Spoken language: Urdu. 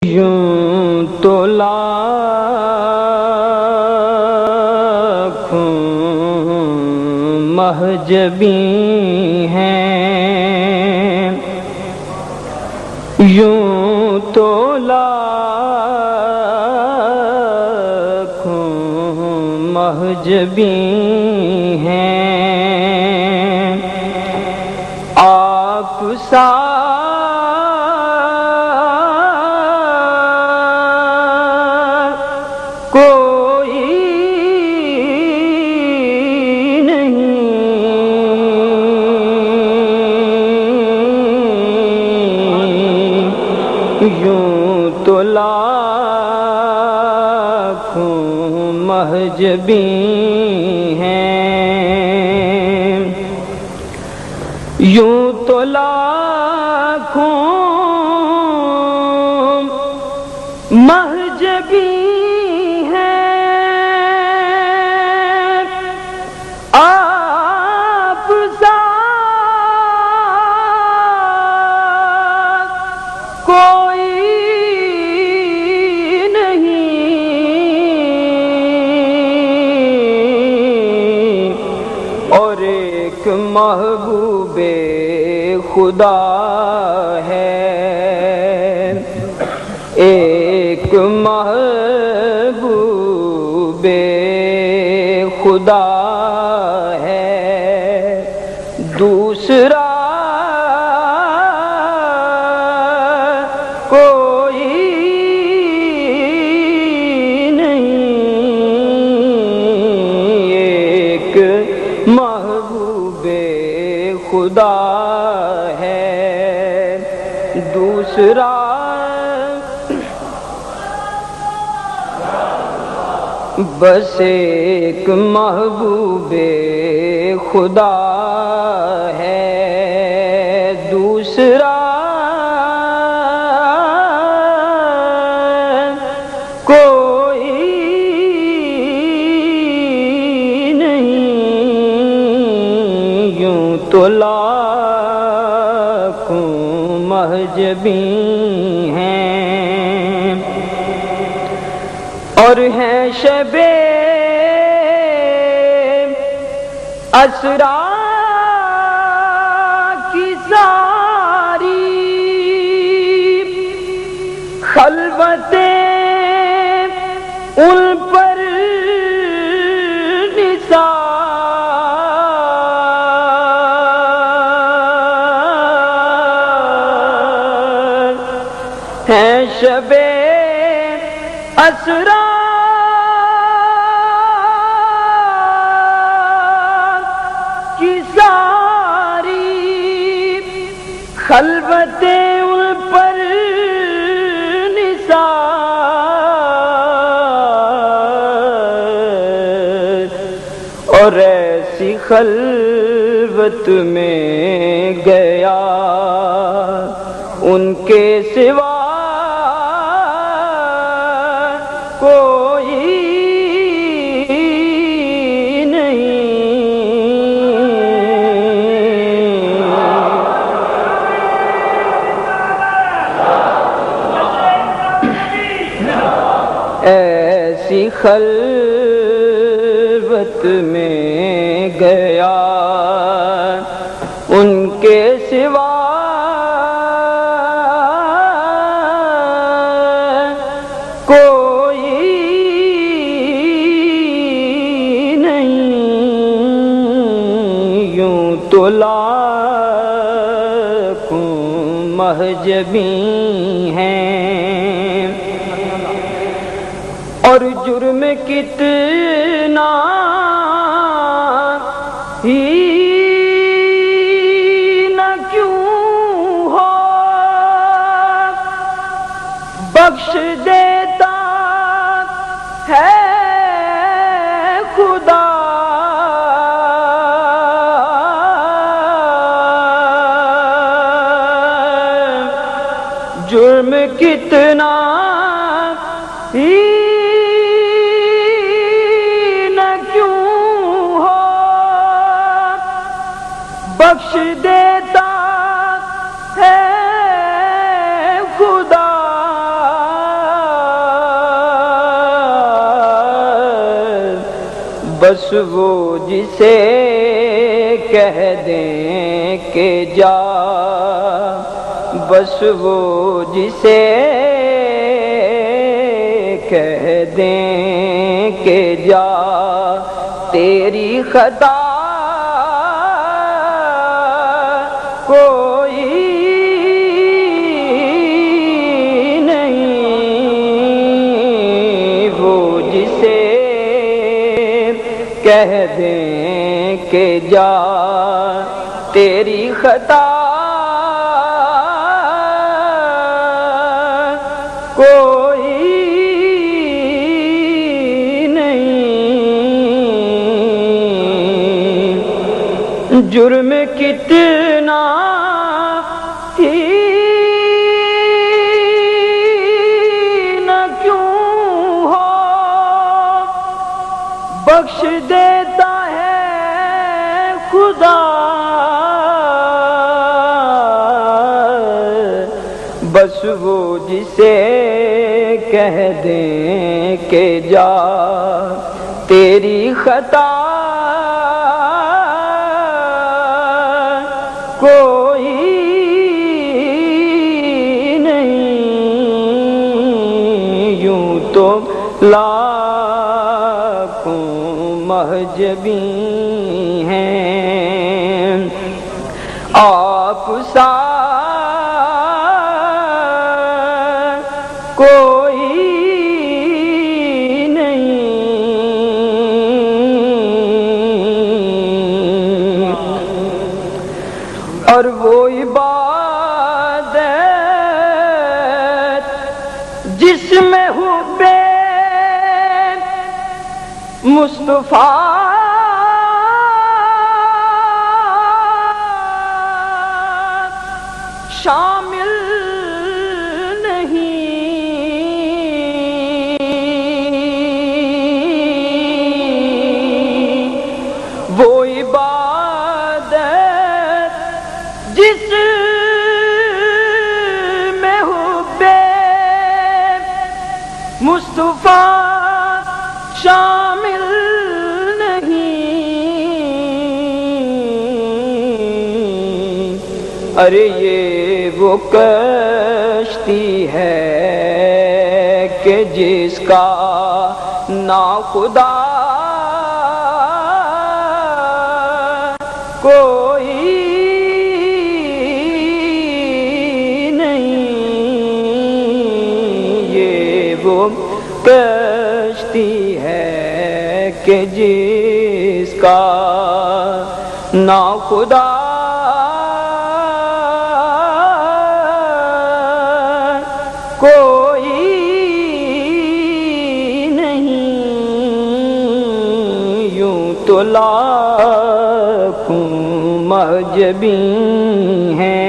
یوں تو لاکھوں مہجبیں ہیں، یوں تو لاکھوں مہجبیں ہیں، آپ سا یوں تو لاکھوں مہجبیں ہیں، یوں تو لاکھوں مہجبیں ہیں، آپ سا کوئی نہیں، اور ایک محبوب خدا ہے، ایک محبوب خدا ہے، دوسرا محبوب خدا ہے، دوسرا بس ایک محبوب خدا ہے، دوسرا تو لاکھوں مہجبیں ہیں، اور ہیں شب اسرا کی ساری خلوتیں ان پر ہیں، شب اسرا کی ساری خلوتیں ان پر نثار، اور ایسی خلوت میں گیا ان کے سوا کوئی نہیں، ایسی خلوت میں گیا ان کے سوا تو لاکھوں مہجبیں ہیں، اور جرم کتنا ہی نہ کیوں ہو، بخش دیتا ہے خدا، جرم کتنا ہی نہ کیوں ہو، بخش دیتا ہے خدا، بس وہ جسے کہہ دیں کہ جا، بس وہ جسے کہہ دیں کہ جا، تیری خطا کوئی نہیں، وہ جسے کہہ دیں کہ جا، تیری خطا کوئی نہیں، جرم کتنا ہی نہ کیوں ہو، بخش دیتا ہے خدا، بس وہ جسے کہہ دیں کہ جا، تیری خطا کوئی نہیں، یوں تو لاکھوں مہجبی ہیں، آپ سا کوئی نہیں، اور وہ عبادت جس میں حب مصطفیٰ شامل نہیں، وہ عبادت جس میں حب مصطفیٰ شامل نہیں، ارے یہ وہ کشتی ہے کہ جس کا ناخدا کوئی نہیں، یہ وہ کشتی ہے کہ جس کا ناخدا کوئی نہیں، یوں تو لاکھوں معجبی ہیں۔